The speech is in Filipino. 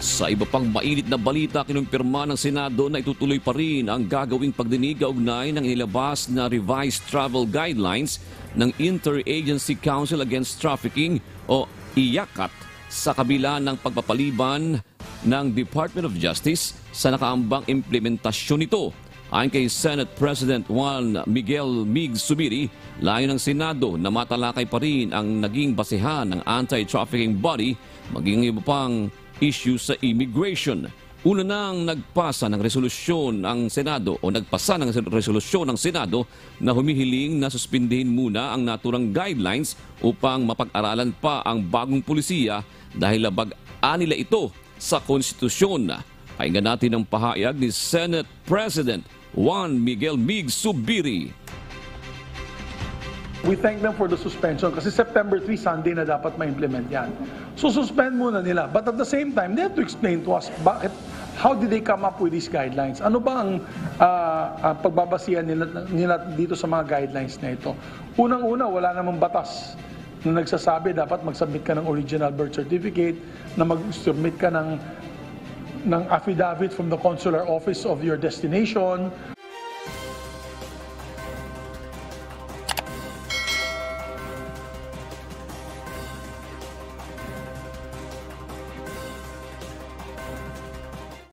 Sa iba pang mainit na balita, kinumpirma ng Senado na itutuloy pa rin ang gagawing pagdinig kaugnay ng inilabas na revised travel guidelines ng Interagency Council Against Trafficking o IACAT sa kabila ng pagpapaliban ng Department of Justice sa nakaambang implementasyon nito. Ayon kay Senate President Juan Miguel Mig Zubiri, layo ng Senado na matalakay pa rin ang naging basehan ng anti-trafficking body maging iba pang issue sa immigration. Una nang nagpasa ng resolusyon ang Senado o nagpasa ng resolusyon ng Senado na humihiling na suspindihin muna ang naturang guidelines upang mapag-aralan pa ang bagong pulisiya dahil labag-an nila ito sa konstitusyon. Pakinggan natin ang pahayag ni Senate President Juan Miguel Mig Zubiri. We thank them for the suspension kasi September 3, Sunday na dapat ma-implement yan. So suspend muna nila. But at the same time, they have to explain to us how did they come up with these guidelines? Ano ba ang pagbabasihan nila dito sa mga guidelines na ito? Unang-una, wala namang batas na nagsasabi dapat mag-submit ka ng original birth certificate, na mag-submit ka ng affidavit from the consular office of your destination,